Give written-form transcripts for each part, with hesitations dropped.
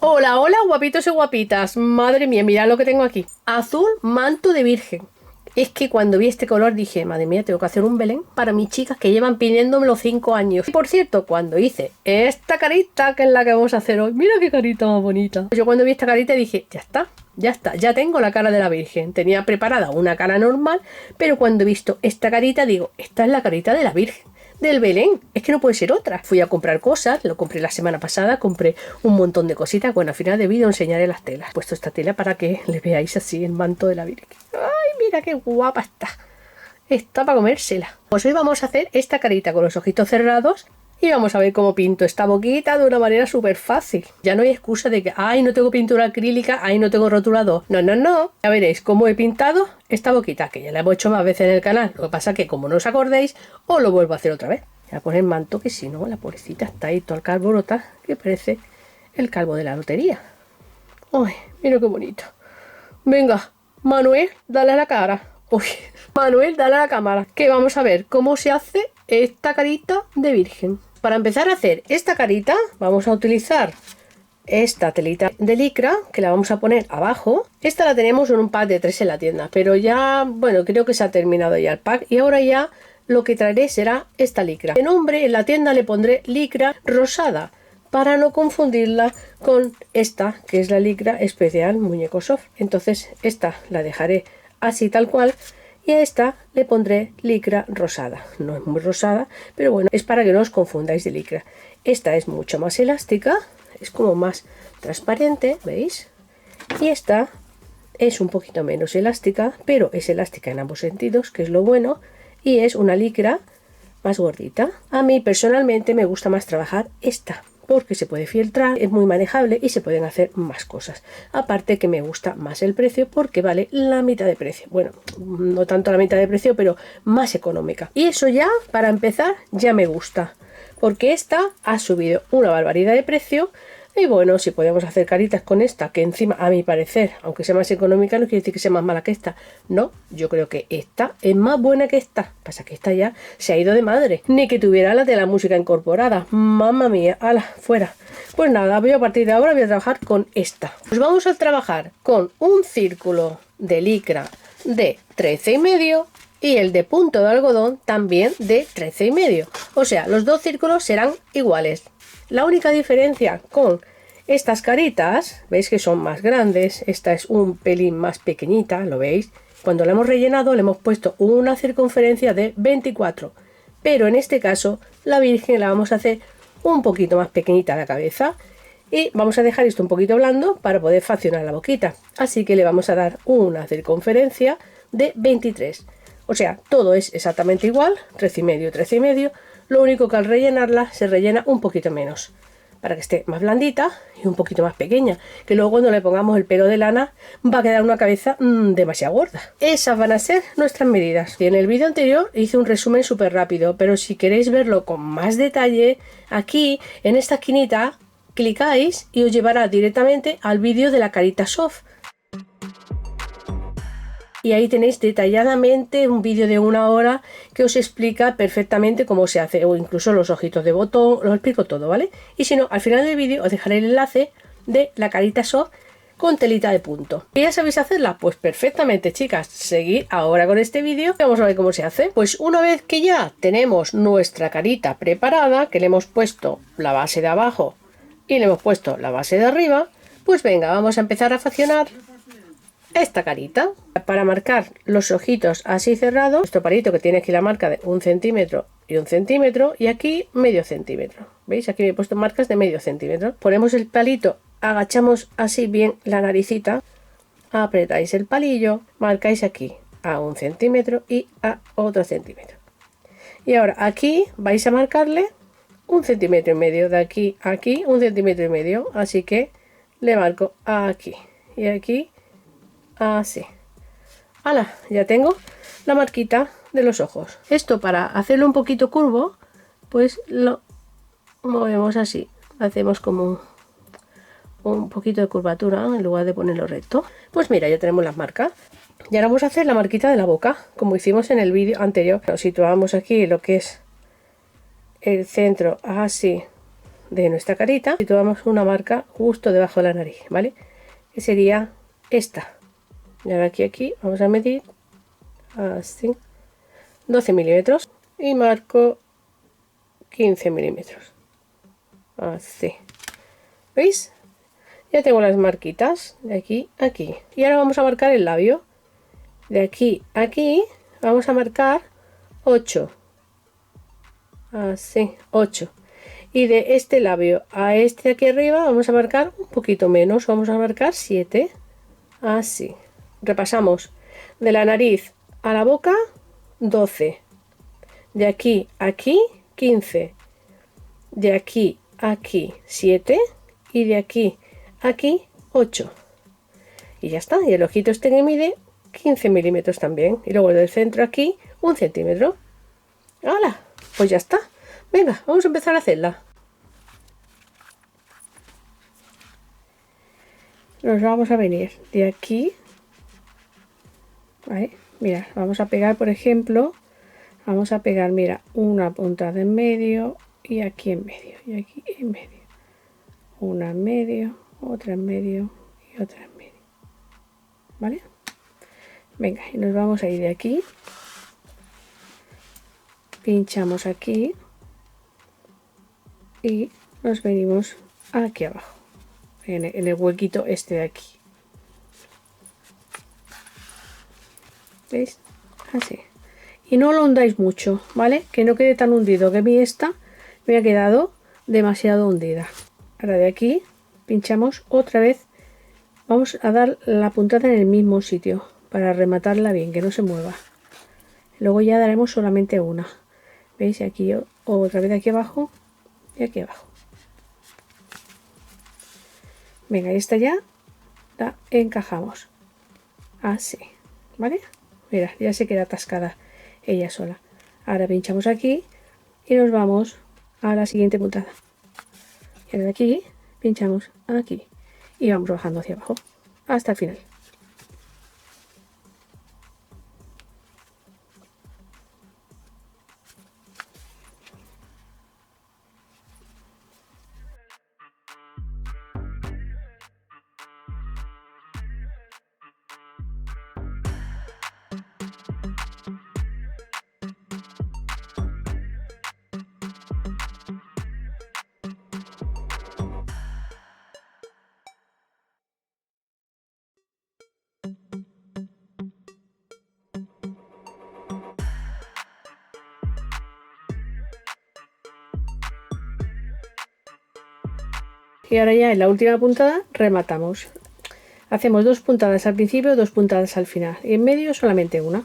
Hola, hola, guapitos y guapitas. Madre mía, mirad lo que tengo aquí. Azul manto de virgen. Es que cuando vi este color dije, madre mía, tengo que hacer un Belén para mis chicas que llevan pidiéndomelo 5 años. Y por cierto, cuando hice esta carita, que es la que vamos a hacer hoy, mira qué carita más bonita. Yo cuando vi esta carita dije, ya está, ya tengo la cara de la Virgen. Tenía preparada una cara normal, pero cuando he visto esta carita digo, esta es la carita de la Virgen. Del Belén, es que no puede ser otra. Fui a comprar cosas, lo compré la semana pasada, compré un montón de cositas. Bueno, al final de vídeo enseñaré las telas. He puesto esta tela para que le veáis así el manto de la Virgen. ¡Ay, mira qué guapa está! Está para comérsela. Pues hoy vamos a hacer esta carita con los ojitos cerrados y vamos a ver cómo pinto esta boquita de una manera súper fácil. Ya no hay excusa de que, ay, no tengo pintura acrílica, ay, no tengo rotulador. No, no, no. Ya veréis cómo he pintado esta boquita, que ya la hemos hecho más veces en el canal. Lo que pasa es que como no os acordéis, os lo vuelvo a hacer otra vez. Voy a poner manto, que si no, la pobrecita está ahí todo el calborota, que parece el calvo de la lotería. Ay, mira qué bonito. Venga, Manuel, dale a la cara. Uy, Manuel, dale a la cámara, que vamos a ver cómo se hace esta carita de virgen. Para empezar a hacer esta carita vamos a utilizar esta telita de licra, que la vamos a poner abajo. Esta la tenemos en un pack de 3 en la tienda, pero ya, bueno, creo que se ha terminado ya el pack y ahora ya lo que traeré será esta licra. De nombre en la tienda le pondré licra rosada, para no confundirla con esta, que es la licra especial Muñeco Soft. Entonces esta la dejaré así tal cual y a esta le pondré licra rosada. No es muy rosada, pero bueno, es para que no os confundáis de licra. Esta es mucho más elástica, es como más transparente, ¿veis? Y esta es un poquito menos elástica, pero es elástica en ambos sentidos, que es lo bueno, y es una licra más gordita. A mí personalmente me gusta más trabajar esta, porque se puede filtrar, es muy manejable y se pueden hacer más cosas. Aparte que me gusta más el precio porque vale la mitad de precio. Bueno, no tanto la mitad de precio, pero más económica. Y eso ya, para empezar, ya me gusta. Porque esta ha subido una barbaridad de precio. Y bueno, si podemos hacer caritas con esta, que encima, a mi parecer, aunque sea más económica, no quiere decir que sea más mala que esta. No, yo creo que esta es más buena que esta. Pasa que esta ya se ha ido de madre. Ni que tuviera la de la música incorporada. Mamma mía, ala, fuera. Pues nada, voy a partir de ahora voy a trabajar con esta. Pues vamos a trabajar con un círculo de licra de 13,5 y el de punto de algodón también de 13,5. O sea, los dos círculos serán iguales. La única diferencia con estas caritas, veis que son más grandes, esta es un pelín más pequeñita, ¿lo veis? Cuando la hemos rellenado le hemos puesto una circunferencia de 24, pero en este caso la Virgen la vamos a hacer un poquito más pequeñita la cabeza y vamos a dejar esto un poquito blando para poder faccionar la boquita. Así que le vamos a dar una circunferencia de 23. O sea, todo es exactamente igual, 13,5, 13,5. Lo único que al rellenarla se rellena un poquito menos para que esté más blandita y un poquito más pequeña, que luego cuando le pongamos el pelo de lana va a quedar una cabeza demasiado gorda. Esas van a ser nuestras medidas. Y en el vídeo anterior hice un resumen súper rápido, pero si queréis verlo con más detalle, aquí en esta esquinita clicáis y os llevará directamente al vídeo de la carita soft. Y ahí tenéis detalladamente un vídeo de 1 hora que os explica perfectamente cómo se hace, o incluso los ojitos de botón, os explico todo, ¿vale? Y si no, al final del vídeo os dejaré el enlace de la carita soft con telita de punto. ¿Y ya sabéis hacerla? Pues perfectamente, chicas. Seguid ahora con este vídeo y vamos a ver cómo se hace. Pues una vez que ya tenemos nuestra carita preparada, que le hemos puesto la base de abajo y le hemos puesto la base de arriba, pues venga, vamos a empezar a faccionar esta carita. Para marcar los ojitos así cerrados, nuestro palito que tiene aquí la marca de 1 centímetro y 1 centímetro y aquí medio centímetro. ¿Veis? Aquí me he puesto marcas de medio centímetro. Ponemos el palito, agachamos así bien la naricita, apretáis el palillo, marcáis aquí a 1 centímetro y a otro centímetro. Y ahora aquí vais a marcarle 1,5 centímetros de aquí a aquí, 1,5 centímetros. Así que le marco aquí y aquí. Así. ¡Hala! Ya tengo la marquita de los ojos. Esto para hacerlo un poquito curvo, pues lo movemos así. Hacemos como un poquito de curvatura en lugar de ponerlo recto. Pues mira, ya tenemos las marcas. Y ahora vamos a hacer la marquita de la boca, como hicimos en el vídeo anterior. Nos situamos aquí lo que es el centro así de nuestra carita y tomamos una marca justo debajo de la nariz, ¿vale? Que sería esta. Y ahora aquí vamos a medir así 12 milímetros y marco 15 milímetros. Así. ¿Veis? Ya tengo las marquitas de aquí a aquí. Y ahora vamos a marcar el labio. De aquí a aquí vamos a marcar 8. Así, 8. Y de este labio a este aquí arriba vamos a marcar un poquito menos. Vamos a marcar 7. Así. Repasamos. De la nariz a la boca, 12. De aquí a aquí, 15. De aquí a aquí, 7. Y de aquí a aquí, 8. Y ya está. Y el ojito este que mide 15 milímetros también. Y luego del centro aquí, 1 centímetro. ¡Hala! Pues ya está. Venga, vamos a empezar a hacerla. Nos vamos a venir de aquí. ¿Vale? Mira, vamos a pegar, por ejemplo, vamos a pegar, mira, una puntada en medio y aquí en medio y aquí en medio. Una en medio, otra en medio y otra en medio. ¿Vale? Venga, y nos vamos a ir de aquí. Pinchamos aquí y nos venimos aquí abajo, en el huequito este de aquí. ¿Veis? Así. Y no lo hundáis mucho, ¿vale? Que no quede tan hundido, que a mí esta me ha quedado demasiado hundida. Ahora de aquí pinchamos otra vez. Vamos a dar la puntada en el mismo sitio para rematarla bien, que no se mueva. Luego ya daremos solamente una. ¿Veis? Aquí otra vez aquí abajo y aquí abajo. Venga, esta ya la encajamos. Así, ¿vale? Mira, ya se queda atascada ella sola. Ahora pinchamos aquí y nos vamos a la siguiente puntada. Y ahora de aquí pinchamos aquí y vamos bajando hacia abajo hasta el final. Y ahora ya en la última puntada rematamos. Hacemos 2 puntadas al principio, 2 puntadas al final. Y en medio solamente una.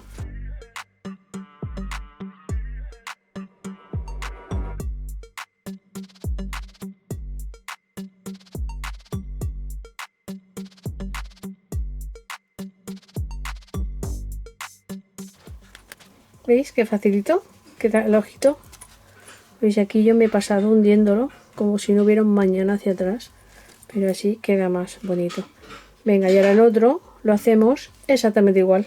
¿Veis qué facilito? Queda el ojito. ¿Veis? Aquí yo me he pasado hundiéndolo como si no hubiera un mañana hacia atrás. Pero así queda más bonito. Venga, y ahora el otro lo hacemos exactamente igual.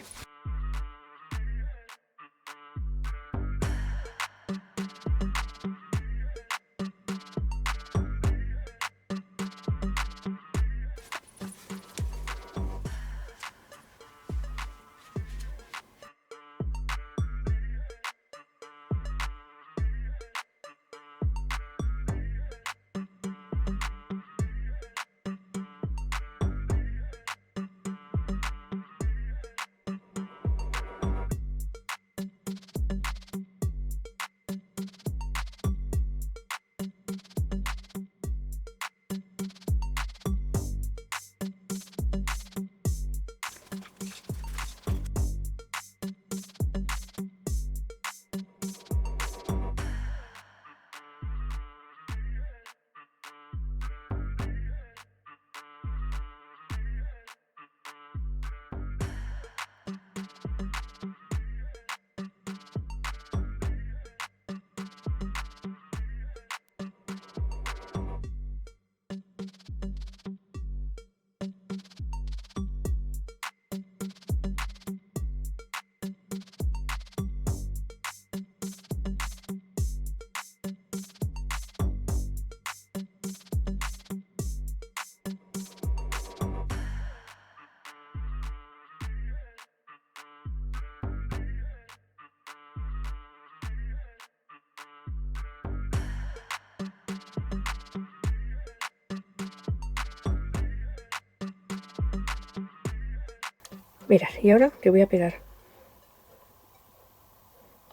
Mirad, y ahora que voy a pegar.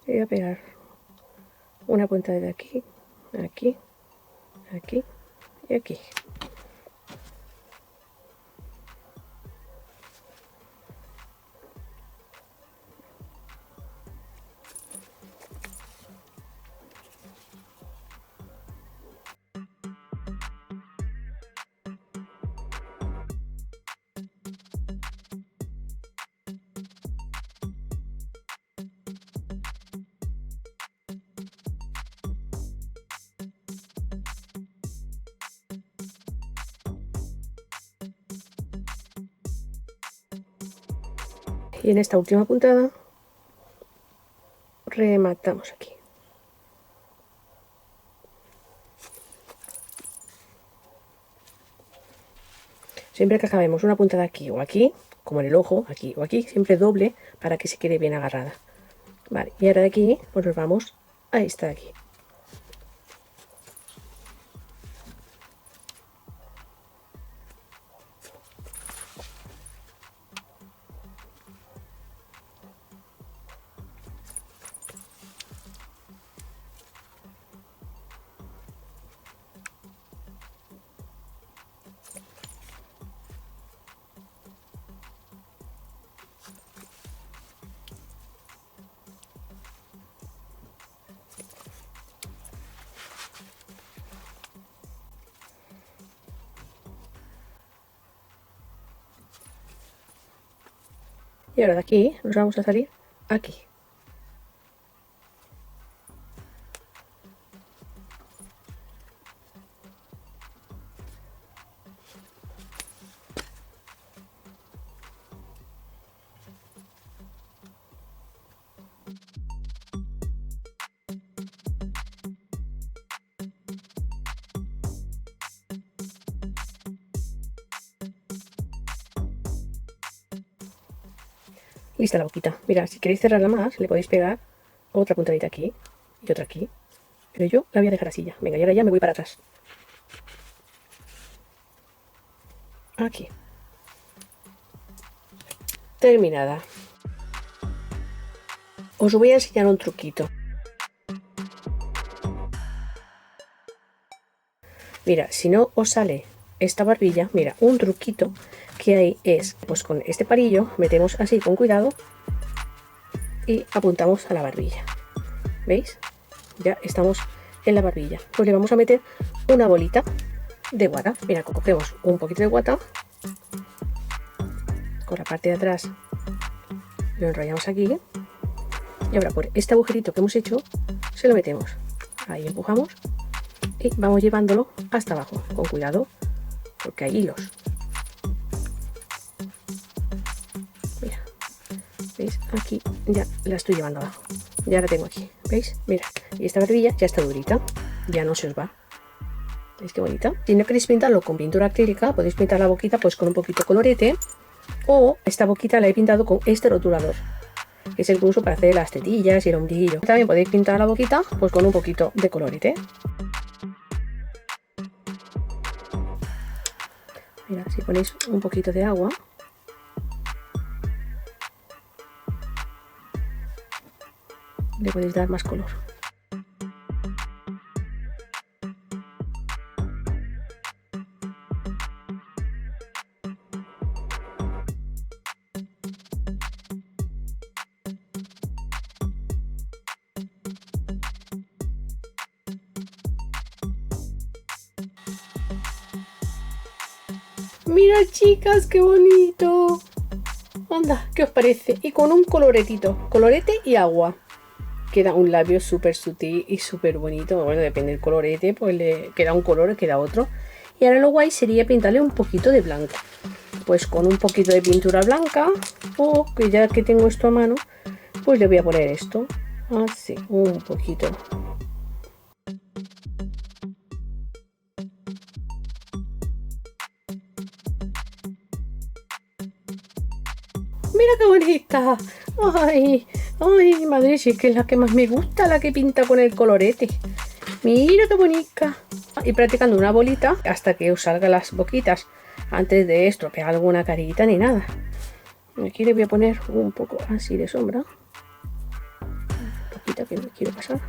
Voy a pegar una punta de aquí, aquí, aquí y aquí. Y en esta última puntada rematamos aquí. Siempre que acabemos una puntada aquí o aquí, como en el ojo, aquí o aquí, siempre doble para que se quede bien agarrada. Vale, y ahora de aquí pues nos vamos a esta de aquí. Y ahora de aquí nos vamos a salir aquí. Lista la boquita. Mira, si queréis cerrarla más, le podéis pegar otra puntadita aquí y otra aquí. Pero yo la voy a dejar así ya. Venga, y ahora ya me voy para atrás. Aquí. Terminada. Os voy a enseñar un truquito. Mira, si no os sale esta barbilla, mira, un truquito que hay es, pues con este palillo metemos así con cuidado y apuntamos a la barbilla. ¿Veis? Ya estamos en la barbilla. Pues le vamos a meter una bolita de guata. Mira, cogemos un poquito de guata, con la parte de atrás lo enrollamos aquí y ahora por este agujerito que hemos hecho se lo metemos. Ahí empujamos y vamos llevándolo hasta abajo, con cuidado porque hay hilos. Mira, ¿veis? Aquí ya la estoy llevando abajo. Ya la tengo aquí, ¿veis? Mira, y esta barbilla ya está durita, ya no se os va. ¿Veis qué bonita? Si no queréis pintarlo con pintura acrílica, podéis pintar la boquita pues con un poquito de colorete, o esta boquita la he pintado con este rotulador, que es el que uso para hacer las tetillas y el ombliguillo. También podéis pintar la boquita pues con un poquito de colorete. Mira, si ponéis un poquito de agua, le podéis dar más color. Mira, chicas, qué bonito. Anda, ¿qué os parece? Y con un coloretito, colorete y agua. Queda un labio súper sutil y súper bonito. Bueno, depende del colorete, pues le queda un color, queda otro. Y ahora lo guay sería pintarle un poquito de blanco. Pues con un poquito de pintura blanca, o que ya que tengo esto a mano, pues le voy a poner esto. Así, un poquito. Mira qué bonita. Ay, ay, madre, si es que es la que más me gusta, la que pinta con el colorete. Mira qué bonita. Y practicando una bolita hasta que os salgan las boquitas, antes de estropear alguna carita ni nada. Aquí le voy a poner un poco así de sombra. Un poquito que me quiero pasar.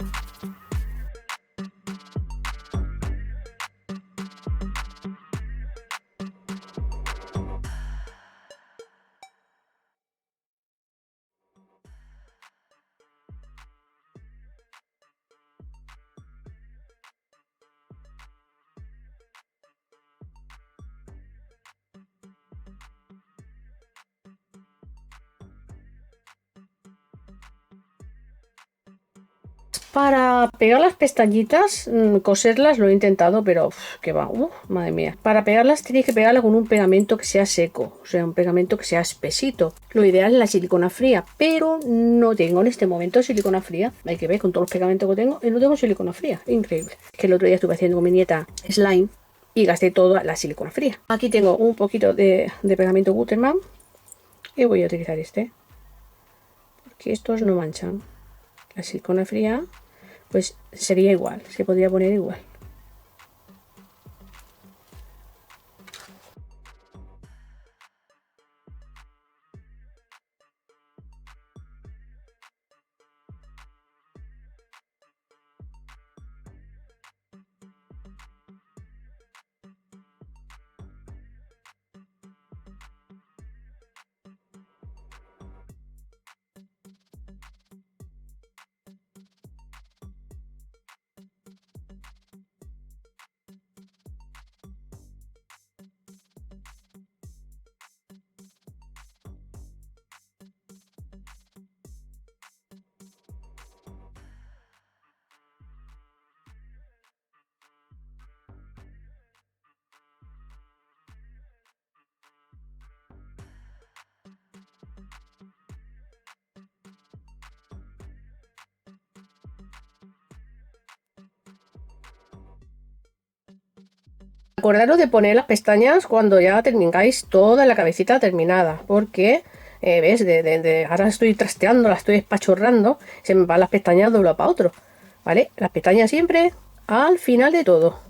Para pegar las pestañitas, coserlas lo he intentado, pero que va, madre mía. Para pegarlas tienes que pegarlas con un pegamento que sea seco, o sea, un pegamento que sea espesito. Lo ideal es la silicona fría, pero no tengo en este momento silicona fría. Hay que ver con todos los pegamentos que tengo, y no tengo silicona fría, increíble. Que el otro día estuve haciendo con mi nieta slime y gasté toda la silicona fría. Aquí tengo un poquito de pegamento Gutermann y voy a utilizar este, porque estos no manchan. La silicona fría pues sería igual, se podría poner igual. Acordaros de poner las pestañas cuando ya tengáis toda la cabecita terminada, porque ves, ahora estoy trasteando, la estoy espachorrando, se me van las pestañas de un lado para otro, ¿vale? Las pestañas siempre al final de todo.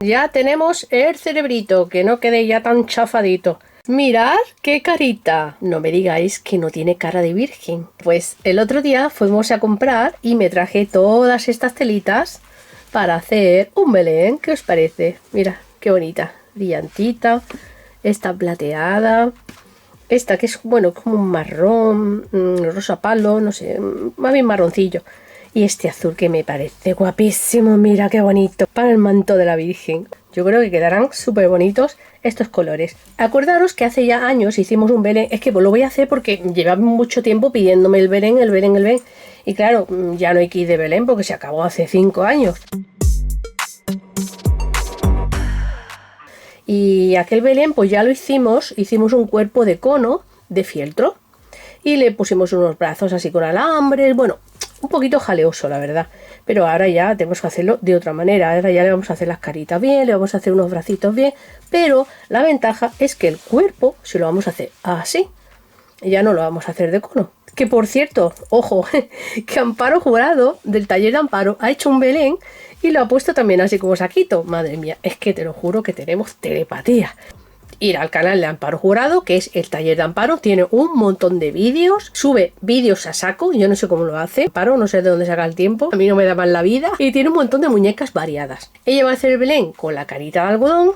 Ya tenemos el cerebrito, que no quede ya tan chafadito. Mirad qué carita. No me digáis que no tiene cara de virgen. Pues el otro día fuimos a comprar y me traje todas estas telitas para hacer un Belén. ¿Qué os parece? Mira, qué bonita. Brillantita. Esta plateada. Esta que es, bueno, como un marrón, rosa palo, no sé, más bien marroncillo. Y este azul que me parece guapísimo, mira qué bonito, para el manto de la Virgen. Yo creo que quedarán súper bonitos estos colores. Acordaros que hace ya años hicimos un Belén, es que pues lo voy a hacer porque lleva mucho tiempo pidiéndome el Belén, el Belén, el Belén. Y claro, ya no hay kit de Belén porque se acabó hace 5 años. Y aquel Belén pues ya lo hicimos un cuerpo de cono de fieltro. Y le pusimos unos brazos así con alambres, bueno, un poquito jaleoso la verdad, pero ahora ya tenemos que hacerlo de otra manera. Ahora ya le vamos a hacer las caritas bien, le vamos a hacer unos bracitos bien, pero la ventaja es que el cuerpo se lo vamos a hacer así, ya no lo vamos a hacer de cono. Que por cierto, ojo, que Amparo Jurado del taller de Amparo ha hecho un Belén y lo ha puesto también así como saquito. Madre mía, es que te lo juro que tenemos telepatía. Ir al canal de Amparo Jurado, que es el taller de Amparo, tiene un montón de vídeos, sube vídeos a saco, yo no sé cómo lo hace, Amparo no sé de dónde saca el tiempo, a mí no me da mal la vida, y tiene un montón de muñecas variadas. Ella va a hacer el Belén con la carita de algodón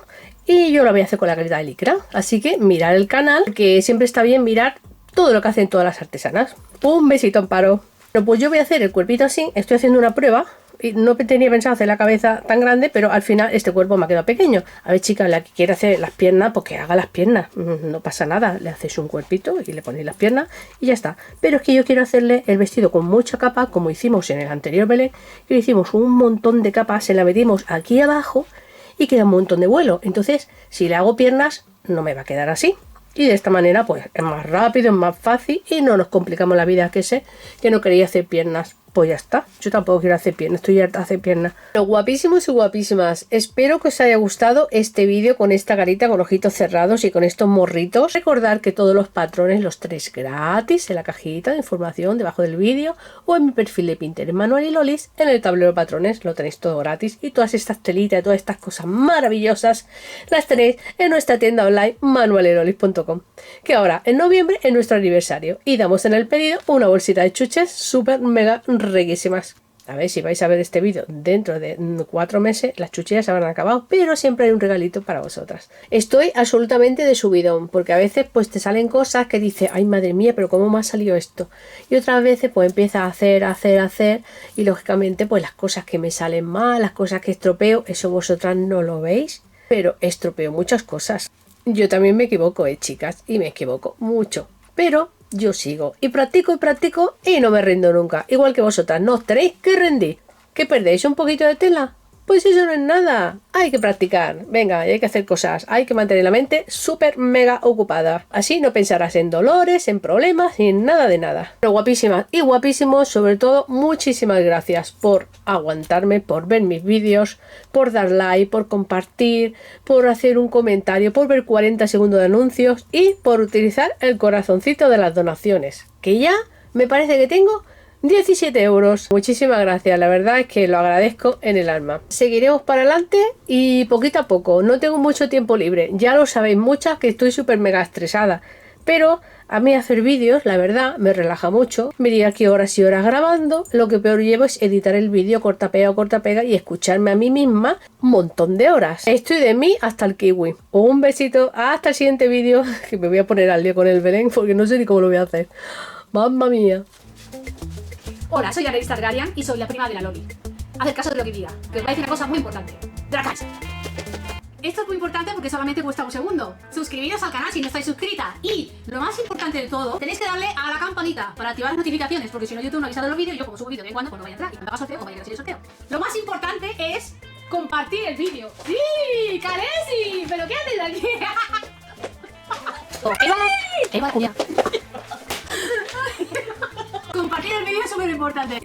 y yo la voy a hacer con la carita de licra, así que mirad el canal, que siempre está bien mirar todo lo que hacen todas las artesanas. Un besito, Amparo. Bueno, pues yo voy a hacer el cuerpito así, estoy haciendo una prueba. Y no tenía pensado hacer la cabeza tan grande, pero al final este cuerpo me ha quedado pequeño. A ver, chicas, la que quiere hacer las piernas, pues que haga las piernas. No pasa nada, le hacéis un cuerpito y le ponéis las piernas y ya está. Pero es que yo quiero hacerle el vestido con mucha capa, como hicimos en el anterior Belén, que le hicimos un montón de capas, se la metimos aquí abajo y queda un montón de vuelo. Entonces, si le hago piernas, no me va a quedar así. Y de esta manera pues es más rápido, es más fácil y no nos complicamos la vida, que sé que no quería hacer piernas pues ya está. Yo tampoco quiero hacer piernas, estoy harta de hacer piernas. Pero guapísimos y guapísimas, espero que os haya gustado este vídeo con esta carita con ojitos cerrados y con estos morritos. Recordad que todos los patrones los tenéis gratis en la cajita de información debajo del vídeo o en mi perfil de Pinterest Manual y Lolis. En el tablero de patrones lo tenéis todo gratis y todas estas telitas, todas estas cosas maravillosas las tenéis en nuestra tienda online manualelolis.com, que ahora en noviembre es nuestro aniversario y damos en el pedido una bolsita de chuches súper mega riquísimas. A ver, si vais a ver este vídeo dentro de 4 meses, las chuches se habrán acabado, pero siempre hay un regalito para vosotras. Estoy absolutamente de subidón, porque a veces pues te salen cosas que dices, ay madre mía, pero ¿cómo me ha salido esto? Y otras veces pues empiezas a hacer, y lógicamente pues las cosas que me salen mal, las cosas que estropeo, eso vosotras no lo veis, pero estropeo muchas cosas. Yo también me equivoco, chicas, y me equivoco mucho, pero yo sigo y practico y no me rindo nunca. Igual que vosotras, no os tenéis que rendir. ¿Que perdéis un poquito de tela? Pues eso no es nada. Hay que practicar. Venga, hay que hacer cosas. Hay que mantener la mente súper mega ocupada. Así no pensarás en dolores, en problemas, ni en nada de nada. Pero guapísimas y guapísimos, sobre todo, muchísimas gracias por aguantarme, por ver mis vídeos, por dar like, por compartir, por hacer un comentario, por ver 40 segundos de anuncios y por utilizar el corazoncito de las donaciones. Que ya me parece que tengo 17 euros. Muchísimas gracias, la verdad es que lo agradezco en el alma. Seguiremos para adelante y poquito a poco. No tengo mucho tiempo libre, ya lo sabéis muchas que estoy súper mega estresada, pero a mí hacer vídeos, la verdad, me relaja mucho. Me diga aquí horas y horas grabando. Lo que peor llevo es editar el vídeo, corta pega y escucharme a mí misma un montón de horas. Estoy de mí hasta el kiwi. Un besito, hasta el siguiente vídeo, que me voy a poner al día con el Belén porque no sé ni cómo lo voy a hacer. Mamma mía. Hola, soy Arelis Targaryen y soy la prima de la Loli. Haced caso de lo que diga, que os voy a decir una cosa muy importante. ¡Dracas! Esto es muy importante porque solamente cuesta un segundo. Suscribiros al canal si no estáis suscritas. Y lo más importante de todo, tenéis que darle a la campanita para activar las notificaciones, porque si no YouTube no avisa de los vídeos y yo como subo vídeos de vez en cuando, pues no vaya a entrar y cuando haga sorteo, o vaya a recibir el sorteo. Lo más importante es compartir el vídeo. ¡Sí! ¡Calesi! ¿Pero qué haces aquí? Eva, Julia. Compartir el vídeo es súper importante.